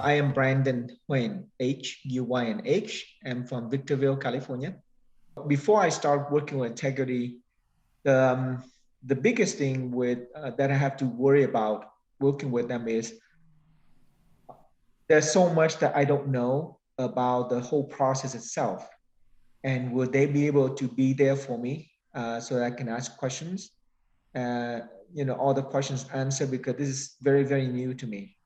I am Brandon Huynh, Huynh. I'm from Victorville, California. Before I start working with integrity, the biggest thing that I have to worry about working with them is there's so much that I don't know about the whole process itself. And will they be able to be there for me so that I can ask questions? Uh, all the questions answered because this is very, very new to me.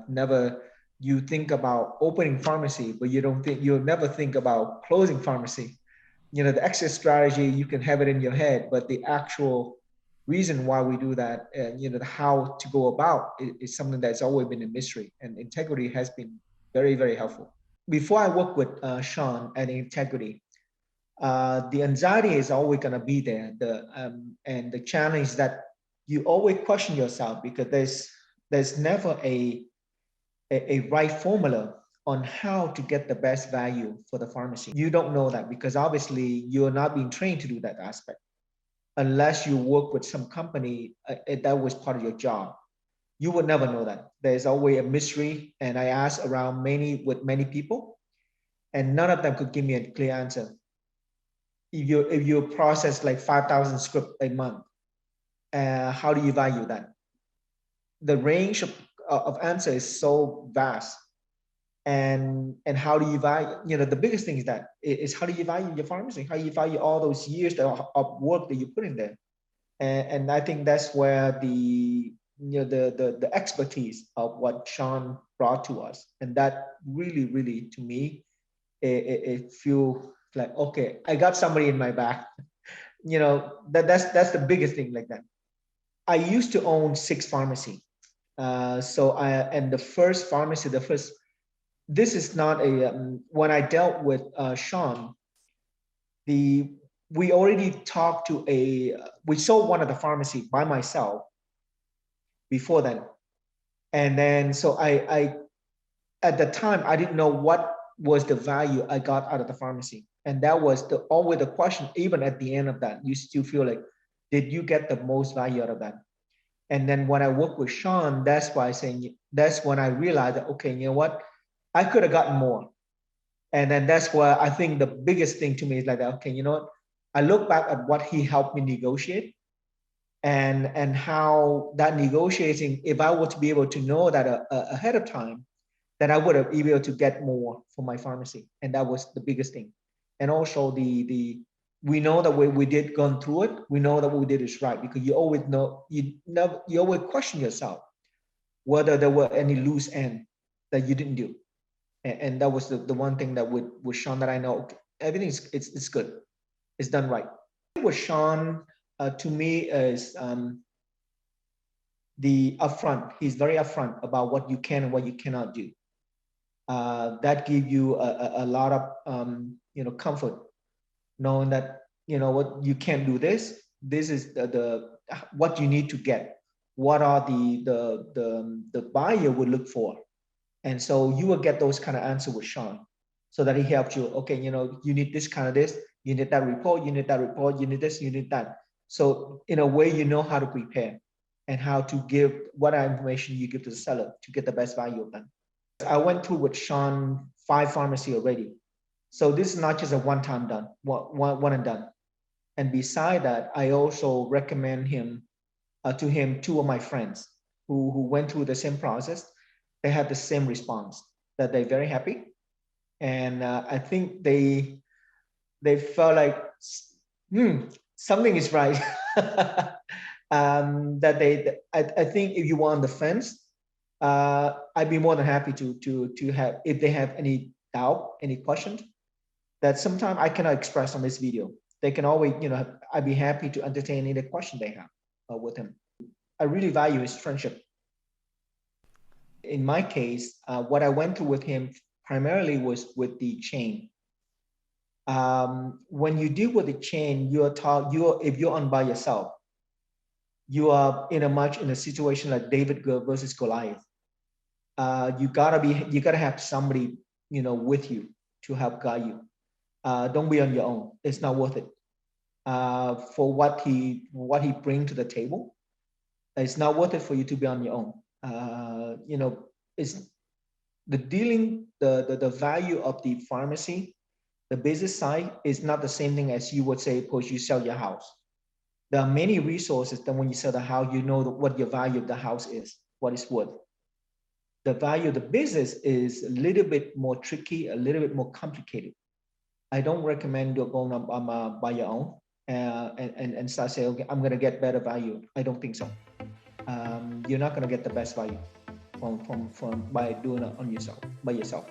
Never you think about opening pharmacy, but you'll never think about closing pharmacy. The exit strategy, you can have it in your head, but the actual reason why we do that and the how to go about is something that's always been a mystery, and integrity has been very, very helpful. Before I work with Sean at integrity, the anxiety is always going to be there. And the challenge is that you always question yourself because there's never a right formula on how to get the best value for the pharmacy. You don't know that because obviously you're not being trained to do that aspect unless you work with some company that was part of your job. You would never know that. There's always a mystery, and I asked around many people, and none of them could give me a clear answer. If you process like 5,000 scripts a month, how do you value that? The range of answer is so vast. And how do you value, the biggest thing is that is how do you value your pharmacy? How do you value all those years of work that you put in there? And I think that's where the expertise of what Sean brought to us. And that really, really, to me, it feel like, okay, I got somebody in my back. That's the biggest thing like that. I used to own 6 pharmacy. And the first pharmacy, this is not when I dealt with Sean, we already talked to we sold one of the pharmacy by myself before then. And then, so I at the time, I didn't know what was the value I got out of the pharmacy. And that was always the question, even at the end of that, you still feel like, did you get the most value out of that? And then when I work with Sean, that's when I realized that, okay, you know what? I could have gotten more. And then that's where I think the biggest thing to me is like, okay, you know what? I look back at what he helped me negotiate and how that negotiating, if I were to be able to know that ahead of time, then I would have been able to get more for my pharmacy. And that was the biggest thing. And also we know that we did gone through it. We know that what we did is right because you always know, you always question yourself whether there were any loose end that you didn't do. And that was the one thing that with Sean that I know, okay, everything it's good. It's done right. With Sean, to me, is the upfront. He's very upfront about what you can and what you cannot do. That gives you a lot of comfort, knowing that what you can't do this. This is the what you need to get. What are the buyer would look for, and so you will get those kind of answers with Sean, so that he helps you. Okay, you need this kind of this. You need that report. You need that report. You need this. You need that. So in a way, you know how to prepare and how to give what information you give to the seller to get the best value of them. I went through with Sean 5 pharmacy already. So this is not just a one-time done, one and done. And beside that, I also recommend him to him 2 of my friends who went through the same process. They had the same response, that they're very happy. And I think they felt like, something is right. I think if you were on the fence, I'd be more than happy to have, if they have any doubt, any questions that sometimes I cannot express on this video. They can always, I'd be happy to entertain any question they have with him. I really value his friendship. In my case, what I went through with him primarily was with the chain. When you deal with the chain, if you're on by yourself, you are in a situation like David versus Goliath. You gotta have somebody, with you to help guide you. Don't be on your own. It's not worth it. For what he brings to the table, it's not worth it for you to be on your own. It's the value of the pharmacy, the business side is not the same thing as you would say, suppose you sell your house. There are many resources that when you sell the house, you know what your value of the house is, what it's worth. The value of the business is a little bit more tricky, a little bit more complicated. I don't recommend you going by your own and start saying, okay, I'm going to get better value. I don't think so. You're not going to get the best value from by doing it on yourself, by yourself.